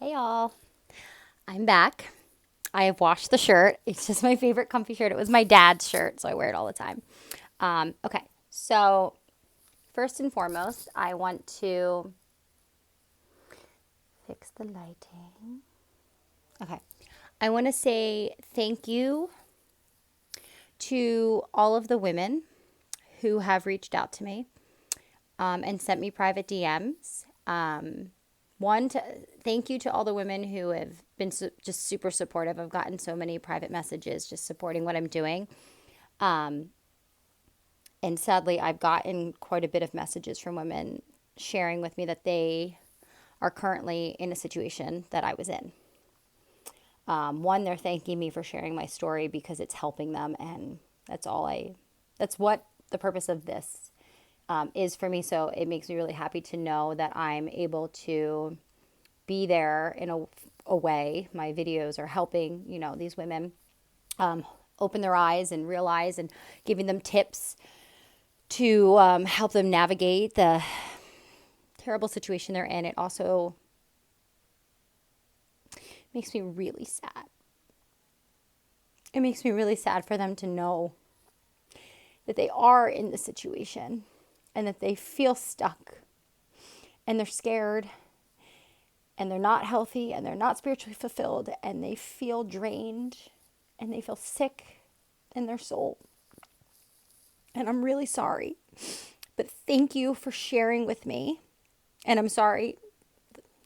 Hey y'all, I'm back. I have washed the shirt. It's just my favorite comfy shirt. It was my dad's shirt, so I wear it all the time. Okay, so first and foremost, I want to fix the lighting. Okay, I want to say thank you to all of the women who have reached out to me and sent me private DMs. One, to thank you to all the women who have been just super supportive. I've gotten so many private messages just supporting what I'm doing. And sadly, I've gotten quite a bit of messages from women sharing with me that they are currently in a situation that I was in. One, they're thanking me for sharing my story because it's helping them, and that's what the purpose of this is for me. So it makes me really happy to know that I'm able to be there in a way. My videos are helping, these women open their eyes and realize, and giving them tips to help them navigate the terrible situation they're in. It also makes me really sad. It makes me really sad for them to know that they are in the situation and that they feel stuck and they're scared and they're not healthy and they're not spiritually fulfilled and they feel drained and they feel sick in their soul. And I'm really sorry. But thank you for sharing with me. And I'm sorry,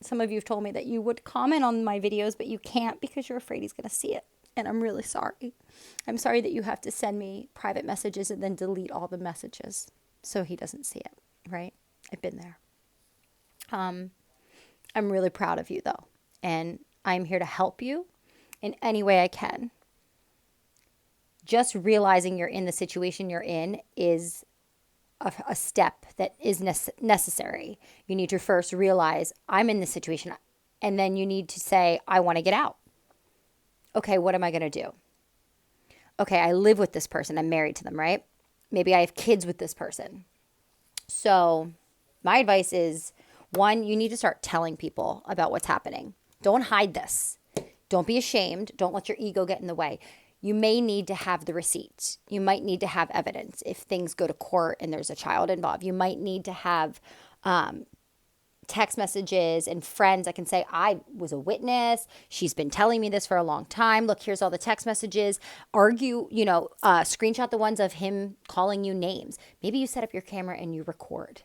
some of you have told me that you would comment on my videos, but you can't because you're afraid he's going to see it. And I'm really sorry. I'm sorry that you have to send me private messages and then delete all the messages so he doesn't see it, right? I've been there. I'm really proud of you, though. And I'm here to help you in any way I can. Just realizing you're in the situation you're in is a step that is necessary. You need to first realize I'm in this situation, and then you need to say, I want to get out. Okay, what am I going to do? Okay, I live with this person. I'm married to them, right? Maybe I have kids with this person. So my advice is, one, you need to start telling people about what's happening. Don't hide this. Don't be ashamed. Don't let your ego get in the way. You may need to have the receipts. You might need to have evidence if things go to court and there's a child involved. You might need to have text messages and friends that can say, I was a witness. She's been telling me this for a long time. Look, here's all the text messages. Argue, screenshot the ones of him calling you names. Maybe you set up your camera and you record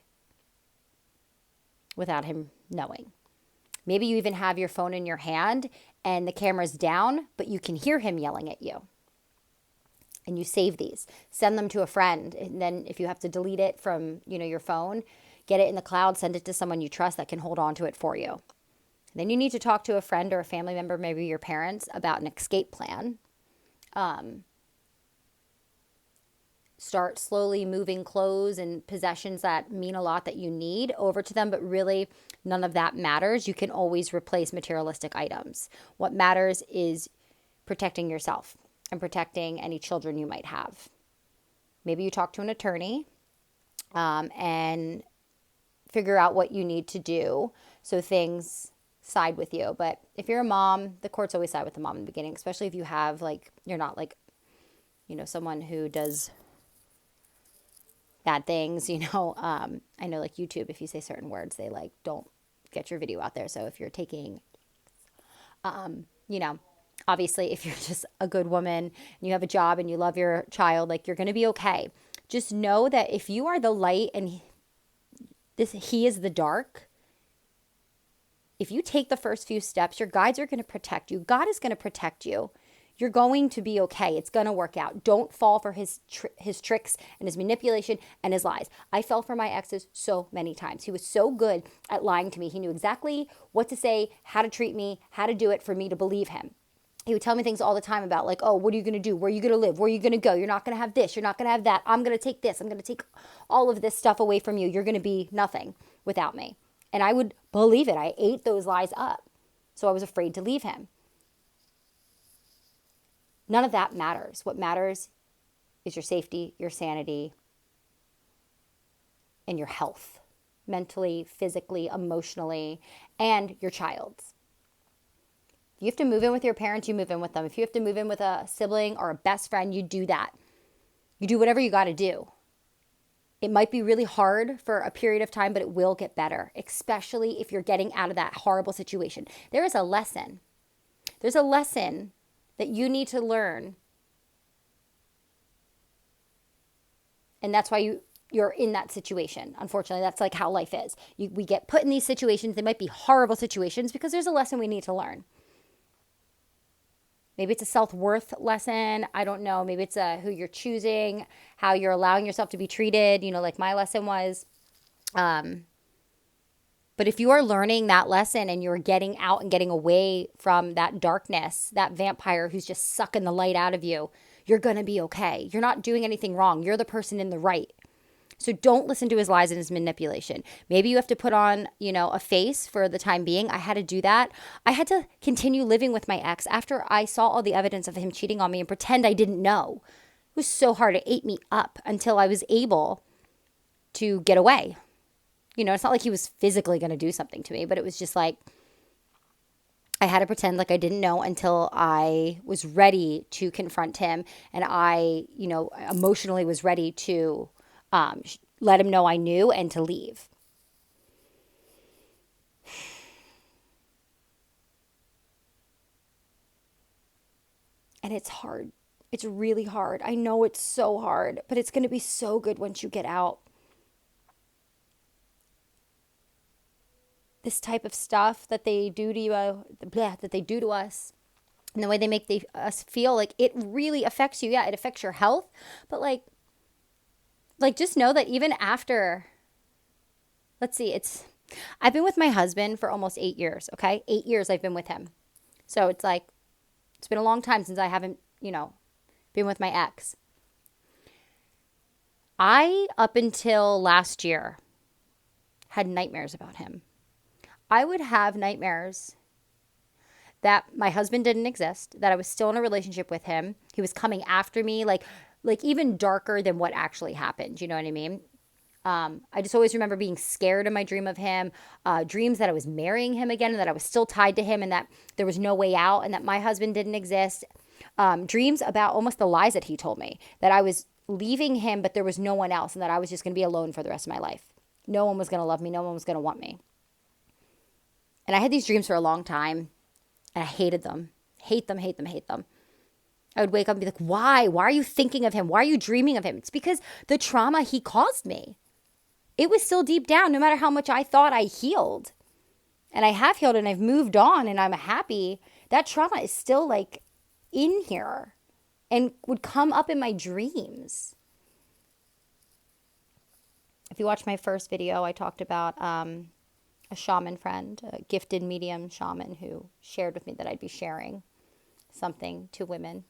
without him knowing. Maybe you even have your phone in your hand and the camera's down, but you can hear him yelling at you. And you save these. Send them to a friend. And then if you have to delete it from, your phone, get it in the cloud, send it to someone you trust that can hold on to it for you. Then you need to talk to a friend or a family member, maybe your parents, about an escape plan. Start slowly moving clothes and possessions that mean a lot that you need over to them, but really none of that matters. You can always replace materialistic items. What matters is protecting yourself and protecting any children you might have. Maybe you talk to an attorney and figure out what you need to do so things side with you. But if you're a mom, the courts always side with the mom in the beginning, especially if you have you're not someone who does bad things, I know YouTube, if you say certain words, they don't get your video out there. So if you're taking, obviously if you're just a good woman and you have a job and you love your child, you're going to be okay. Just know that if you are the light and he is the dark, if you take the first few steps, your guides are going to protect you. God is going to protect you. You're going to be okay. It's going to work out. Don't fall for his tricks and his manipulation and his lies. I fell for my exes so many times. He was so good at lying to me. He knew exactly what to say, how to treat me, how to do it for me to believe him. He would tell me things all the time about oh, what are you going to do? Where are you going to live? Where are you going to go? You're not going to have this. You're not going to have that. I'm going to take this. I'm going to take all of this stuff away from you. You're going to be nothing without me. And I would believe it. I ate those lies up. So I was afraid to leave him. None of that matters. What matters is your safety, your sanity, and your health, mentally, physically, emotionally, and your child's. If you have to move in with your parents, you move in with them. If you have to move in with a sibling or a best friend, you do that. You do whatever you got to do. It might be really hard for a period of time, but it will get better, especially if you're getting out of that horrible situation. There is a lesson. There's a lesson that you need to learn. And that's why you're in that situation. Unfortunately, that's like how life is. We get put in these situations. They might be horrible situations because there's a lesson we need to learn. Maybe it's a self-worth lesson. I don't know. Maybe it's who you're choosing, how you're allowing yourself to be treated, like my lesson was. But if you are learning that lesson and you're getting out and getting away from that darkness, that vampire who's just sucking the light out of you, you're going to be okay. You're not doing anything wrong. You're the person in the right. So don't listen to his lies and his manipulation. Maybe you have to put on, a face for the time being. I had to do that. I had to continue living with my ex after I saw all the evidence of him cheating on me and pretend I didn't know. It was so hard. It ate me up until I was able to get away. It's not like he was physically going to do something to me, but it was just like I had to pretend like I didn't know until I was ready to confront him. And I, emotionally was ready to let him know I knew and to leave. And it's hard. It's really hard. I know it's so hard, but it's going to be so good once you get out. This type of stuff that they do to you, that they do to us, and the way they make us feel, like it really affects you. Yeah, it affects your health, but like just know that even after, I've been with my husband for almost 8 years, okay? 8 years I've been with him. So it's been a long time since I haven't, been with my ex. I, up until last year, had nightmares about him. I would have nightmares that my husband didn't exist, that I was still in a relationship with him. He was coming after me, like even darker than what actually happened. You know what I mean? I just always remember being scared in my dream of him, dreams that I was marrying him again and that I was still tied to him and that there was no way out and that my husband didn't exist. Dreams about almost the lies that he told me, that I was leaving him, but there was no one else and that I was just going to be alone for the rest of my life. No one was going to love me. No one was going to want me. And I had these dreams for a long time and I hated them. Hate them, hate them, hate them. I would wake up and be like, why? Why are you thinking of him? Why are you dreaming of him? It's because the trauma he caused me. It was still deep down, no matter how much I thought I healed. And I have healed and I've moved on and I'm happy. That trauma is still in here and would come up in my dreams. If you watch my first video, I talked about a shaman friend, a gifted medium shaman who shared with me that I'd be sharing something to women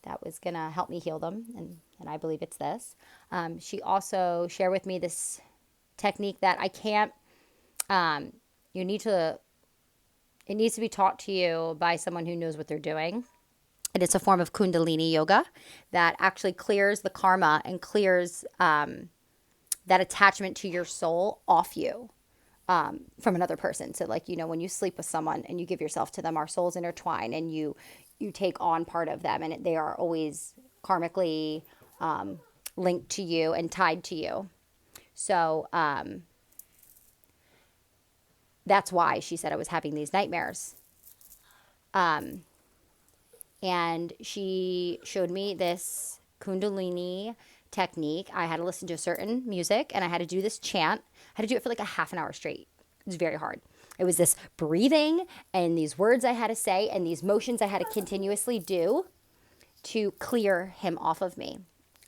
that was going to help me heal them. And I believe it's this. She also shared with me this technique that I can't, it needs to be taught to you by someone who knows what they're doing. And it's a form of Kundalini yoga that actually clears the karma and clears that attachment to your soul off you. From another person. So when you sleep with someone and you give yourself to them, our souls intertwine and you take on part of them and they are always karmically linked to you and tied to you. So that's why she said I was having these nightmares. And she showed me this Kundalini technique. I had to listen to a certain music and I had to do this chant. I had to do it for a half an hour straight. It was very hard. It was this breathing and these words I had to say and these motions I had to continuously do to clear him off of me.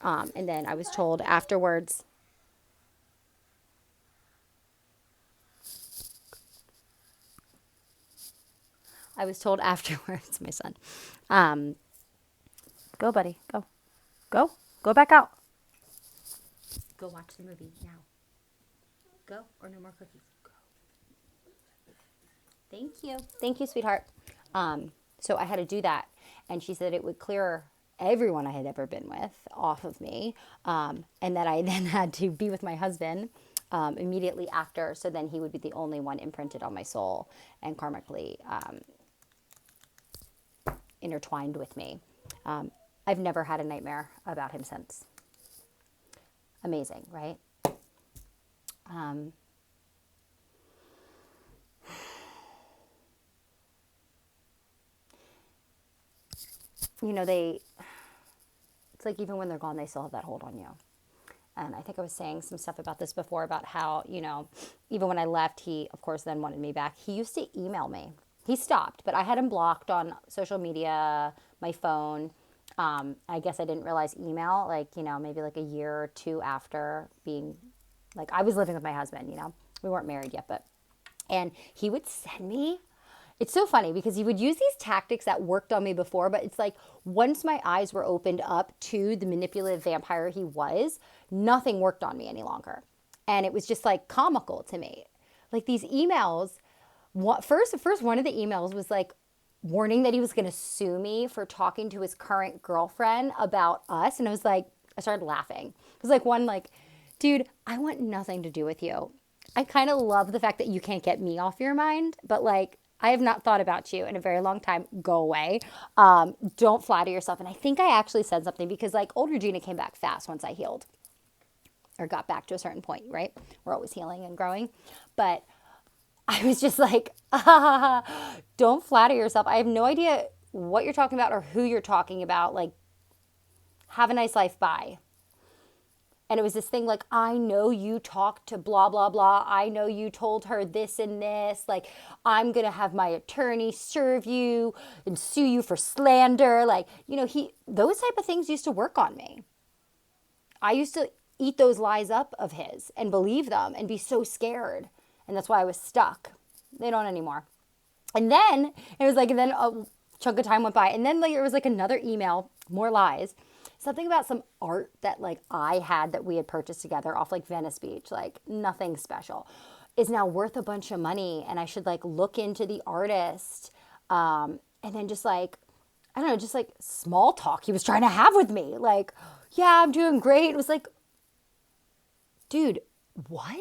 And then I was told afterwards, my son, go buddy, go back out. Go watch the movie now. Go, or no more cookies. Go. Thank you, sweetheart. So I had to do that, and she said it would clear everyone I had ever been with off of me, and that I then had to be with my husband immediately after, so then he would be the only one imprinted on my soul and karmically intertwined with me. I've never had a nightmare about him since. Amazing, right? You know, it's like even when they're gone, they still have that hold on you. And I think I was saying some stuff about this before about how, you know, even when I left, he, of course, then wanted me back. He used to email me. He stopped, but I had him blocked on social media, my phone. I guess I didn't realize email, like, you know, maybe like a year or two after being, like, I was living with my husband, you know. We weren't married yet, but, and he would send me, it's so funny because he would use these tactics that worked on me before, but it's like once my eyes were opened up to the manipulative vampire he was, nothing worked on me any longer. And it was just like comical to me. Like these emails, first one of the emails was like warning that he was going to sue me for talking to his current girlfriend about us. And I was like, I started laughing. It was like one like, dude, I want nothing to do with you. I kind of love the fact that you can't get me off your mind, but like, I have not thought about you in a very long time. Go away. Don't flatter yourself. And I think I actually said something because like old Regina came back fast once I healed or got back to a certain point, right? We're always healing and growing. But I was just like, don't flatter yourself. I have no idea what you're talking about or who you're talking about. Like, have a nice life. Bye. And it was this thing like, I know you talked to blah, blah, blah. I know you told her this and this. Like, I'm going to have my attorney serve you and sue you for slander. Like, you know, those type of things used to work on me. I used to eat those lies up of his and believe them and be so scared. And that's why I was stuck. They don't anymore. And then it was like, and then a chunk of time went by. And then like, it was like another email, more lies. Something about some art that like I had that we had purchased together off like Venice Beach, like nothing special, is now worth a bunch of money. And I should like look into the artist. And then just like, I don't know, just like small talk he was trying to have with me. Like, yeah, I'm doing great. It was like, dude, what?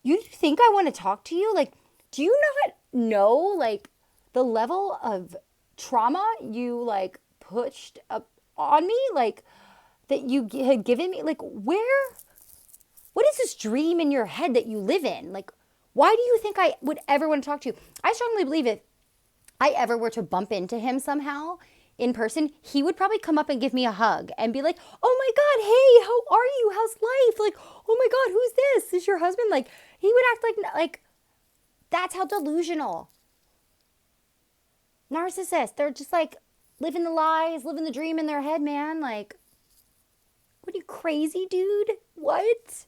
You think I want to talk to you? Like, do you not know like the level of trauma you like pushed up on me, like that you had given me? Like, what is this dream in your head that you live in? Like, why do you think I would ever want to talk to you? I strongly believe if I ever were to bump into him somehow in person, he would probably come up and give me a hug and be like, oh my God, hey, how are you? How's life? Like, oh my God, who's this? Is your husband? Like, he would act like that's how delusional. Narcissists, they're just like living the lies, living the dream in their head, man. Like, what are you, crazy, dude? What?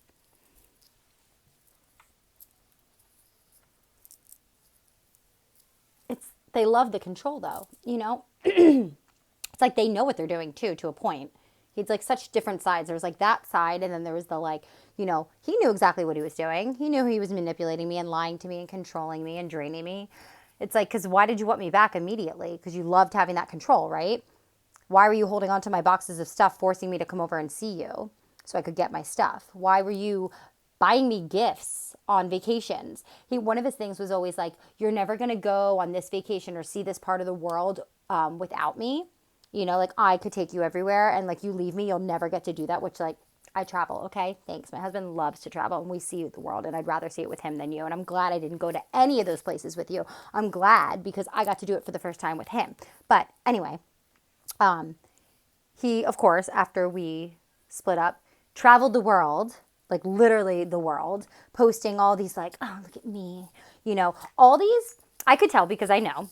They love the control though, you know? It's like they know what they're doing too, to a point. He's like such different sides. There was like that side, and then there was the like, you know, he knew exactly what he was doing. He knew he was manipulating me and lying to me and controlling me and draining me. It's like, because why did you want me back immediately? Because you loved having that control, right? Why were you holding on to my boxes of stuff, forcing me to come over and see you so I could get my stuff? Why were you buying me gifts on vacations? One of his things was always like, you're never going to go on this vacation or see this part of the world without me. You know, like I could take you everywhere, and like you leave me, you'll never get to do that, which like I travel. Okay. Thanks. My husband loves to travel and we see the world, and I'd rather see it with him than you. And I'm glad I didn't go to any of those places with you. I'm glad because I got to do it for the first time with him. But anyway, he, of course, after we split up, traveled the world, like literally the world, posting all these like, oh, look at me, you know, all these, I could tell because I know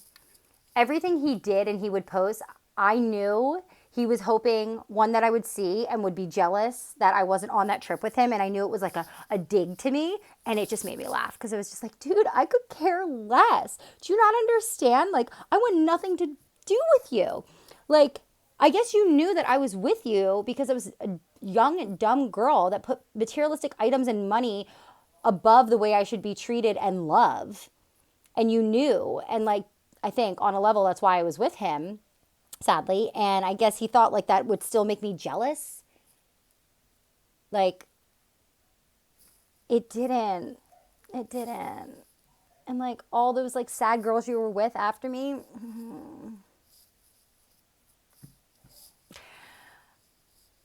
everything he did and he would post. I knew he was hoping, one, that I would see and would be jealous that I wasn't on that trip with him. And I knew it was like a dig to me. And it just made me laugh because it was just like, dude, I could care less. Do you not understand? Like, I want nothing to do with you. Like, I guess you knew that I was with you because I was a young and dumb girl that put materialistic items and money above the way I should be treated and loved. And you knew. And like, I think on a level, that's why I was with him, sadly. And I guess he thought like that would still make me jealous. Like, it didn't. It didn't. And like all those like sad girls you were with after me,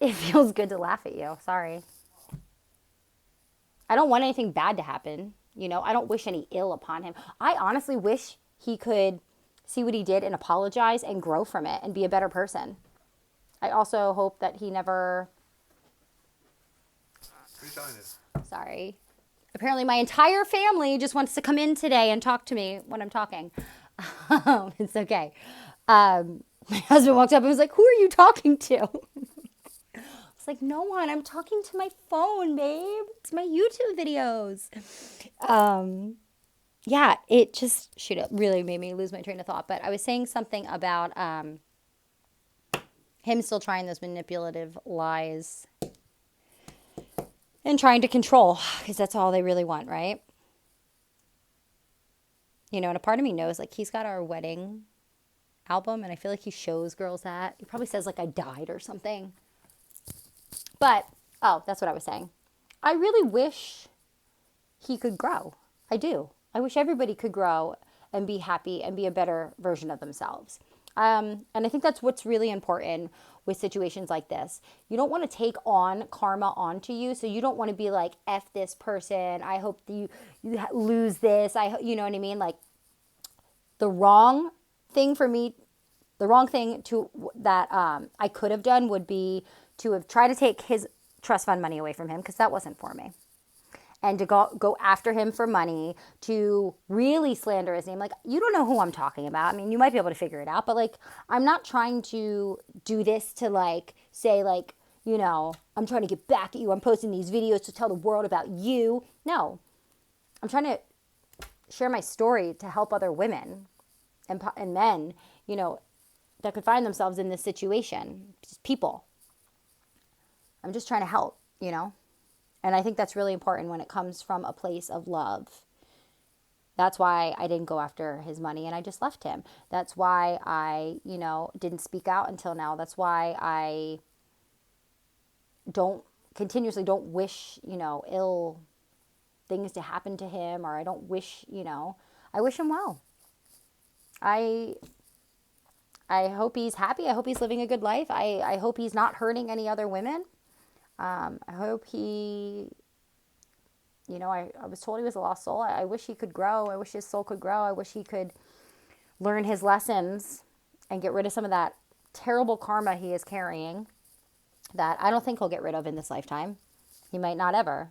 it feels good to laugh at you. Sorry. I don't want anything bad to happen. You know, I don't wish any ill upon him. I honestly wish he could see what he did and apologize and grow from it and be a better person. I also hope that he never. Sorry. Apparently, my entire family just wants to come in today and talk to me when I'm talking. It's okay. My husband walked up and was like, "Who are you talking to?" It's like, no one. I'm talking to my phone, babe. It's my YouTube videos. Yeah, it just, shoot, it really made me lose my train of thought. But I was saying something about him still trying those manipulative lies and trying to control, because that's all they really want, right? You know, and a part of me knows, like, he's got our wedding album, and I feel like he shows girls that. He probably says, like, I died or something. But, oh, that's what I was saying. I really wish he could grow. I do. I wish everybody could grow and be happy and be a better version of themselves. And I think that's what's really important with situations like this. You don't want to take on karma onto you. So you don't want to be like, F this person. I hope you lose this. You know what I mean? Like, the wrong thing for me, the wrong thing to that I could have done would be to have tried to take his trust fund money away from him, because that wasn't for me. And to go after him for money, to really slander his name. Like, you don't know who I'm talking about. I mean, you might be able to figure it out, but, like, I'm not trying to do this to, like, say, like, you know, I'm trying to get back at you. I'm posting these videos to tell the world about you. No. I'm trying to share my story to help other women and men, you know, that could find themselves in this situation. Just people. I'm just trying to help, you know. And I think that's really important when it comes from a place of love. That's why I didn't go after his money and I just left him. That's why I, you know, didn't speak out until now. That's why I continuously don't wish, you know, ill things to happen to him, or I don't wish, you know, I wish him well. I hope he's happy. I hope he's living a good life. I hope he's not hurting any other women. I hope he, you know, I was told he was a lost soul. I wish he could grow. I wish his soul could grow. I wish he could learn his lessons and get rid of some of that terrible karma he is carrying that I don't think he'll get rid of in this lifetime. He might not ever.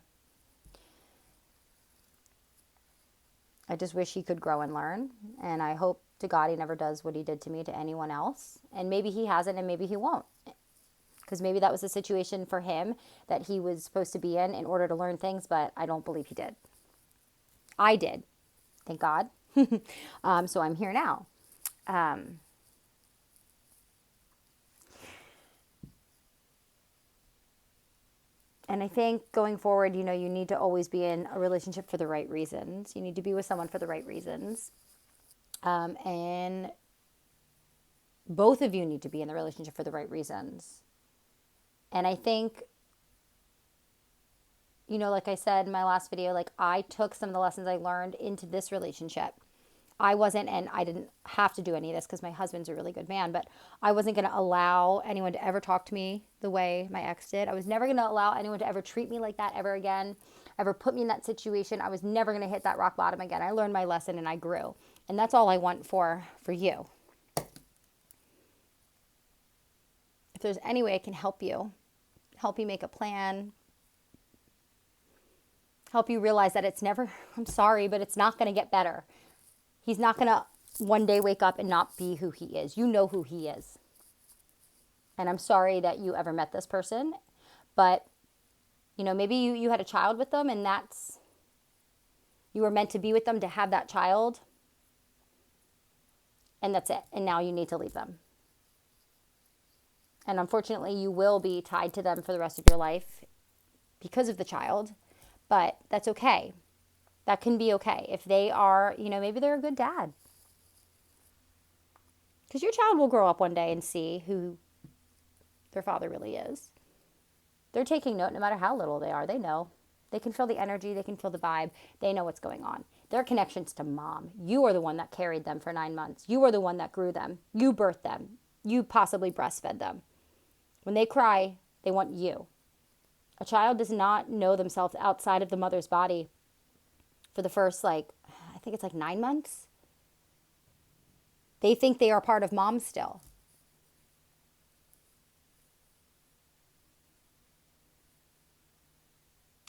I just wish he could grow and learn. And I hope to God he never does what he did to me to anyone else. And maybe he hasn't, and maybe he won't. Because maybe that was a situation for him that he was supposed to be in order to learn things, but I don't believe he did. I did. Thank God. So I'm here now. And I think going forward, you know, you need to always be in a relationship for the right reasons. You need to be with someone for the right reasons. And both of you need to be in the relationship for the right reasons. And I think, you know, like I said in my last video, like, I took some of the lessons I learned into this relationship. I wasn't, and I didn't have to do any of this because my husband's a really good man, but I wasn't going to allow anyone to ever talk to me the way my ex did. I was never going to allow anyone to ever treat me like that ever again, ever put me in that situation. I was never going to hit that rock bottom again. I learned my lesson and I grew. And that's all I want for you. If there's any way I can help you make a plan, help you realize that it's never, I'm sorry, but it's not going to get better. He's not going to one day wake up and not be who he is. You know who he is. And I'm sorry that you ever met this person, but, you know, maybe you had a child with them and you were meant to be with them to have that child, and that's it. And now you need to leave them. And unfortunately, you will be tied to them for the rest of your life because of the child, but that's okay. That can be okay. If they are, you know, maybe they're a good dad. Because your child will grow up one day and see who their father really is. They're taking note no matter how little they are. They know. They can feel the energy. They can feel the vibe. They know what's going on. Their connections to mom. You are the one that carried them for 9 months. You are the one that grew them. You birthed them. You possibly breastfed them. When they cry, They want you. A child does not know themselves outside of the mother's body for the first, I think it's 9 months. They think they are part of mom still.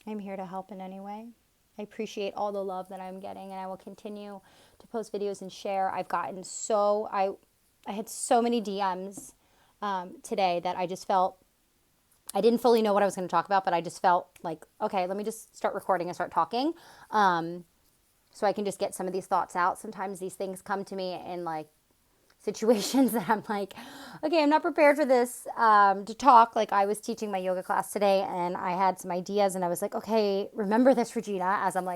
I'm here to help in any way. I appreciate all the love that I'm getting, and I will continue to post videos and share. I had so many DMs today that I just felt, I didn't fully know what I was going to talk about, but I just felt like, okay, let me just start recording and start talking, so I can just get some of these thoughts out. Sometimes these things come to me in situations that I'm like, okay, I'm not prepared for this to talk. Like, I was teaching my yoga class today, and I had some ideas, and I was like, okay, remember this, Regina, as I'm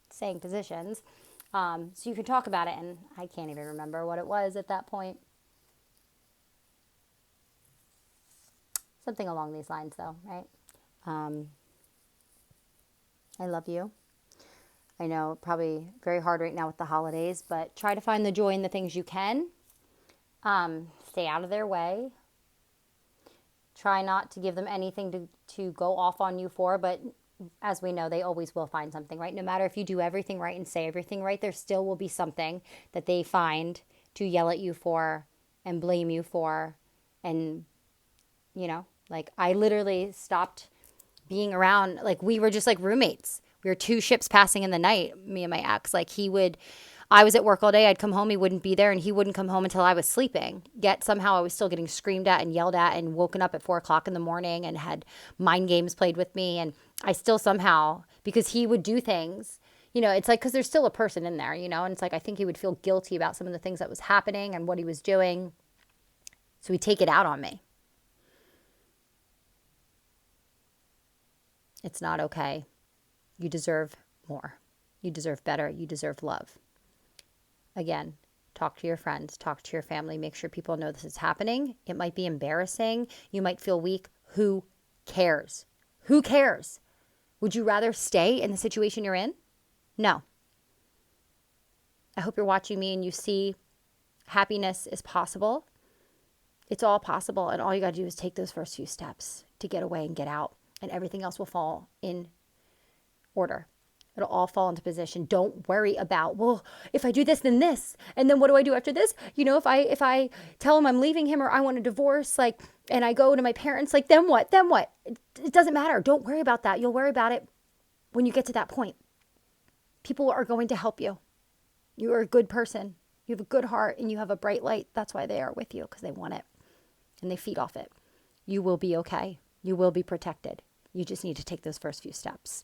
saying positions, so you can talk about it. And I can't even remember what it was at that point. Something along these lines, though, right? I love you. I know probably very hard right now with the holidays, but try to find the joy in the things you can. Stay out of their way. Try not to give them anything to go off on you for, but as we know, they always will find something, right? No matter if you do everything right and say everything right, there still will be something that they find to yell at you for and blame you for. And, I literally stopped being around, we were just roommates. We were two ships passing in the night, me and my ex. I was at work all day. I'd come home. He wouldn't be there, and he wouldn't come home until I was sleeping. Yet somehow I was still getting screamed at and yelled at and woken up at 4 o'clock in the morning and had mind games played with me. And I still somehow, because he would do things, it's because there's still a person in there, and it's I think he would feel guilty about some of the things that was happening and what he was doing. So he'd take it out on me. It's not okay. You deserve more. You deserve better. You deserve love. Again, talk to your friends, talk to your family, make sure people know this is happening. It might be embarrassing. You might feel weak. Who cares? Who cares? Would you rather stay in the situation you're in? No. I hope you're watching me and you see happiness is possible. It's all possible. And all you got to do is take those first few steps to get away and get out. And everything else will fall in order. It'll all fall into position. Don't worry about, well, if I do this, then this. And then what do I do after this? If I tell him I'm leaving him or I want a divorce, and I go to my parents, then what? Then what? It doesn't matter. Don't worry about that. You'll worry about it when you get to that point. People are going to help you. You are a good person. You have a good heart and you have a bright light. That's why they are with you, because they want it and they feed off it. You will be okay. You will be protected. You just need to take those first few steps.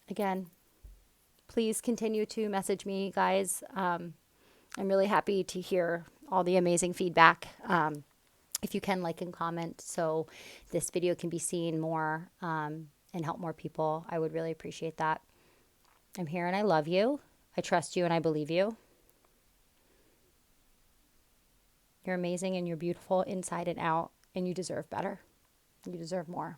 Again, please continue to message me, guys. I'm really happy to hear all the amazing feedback. If you can, like and comment so this video can be seen more and help more people, I would really appreciate that. I'm here and I love you. I trust you and I believe you. You're amazing and you're beautiful inside and out, and you deserve better. You deserve more.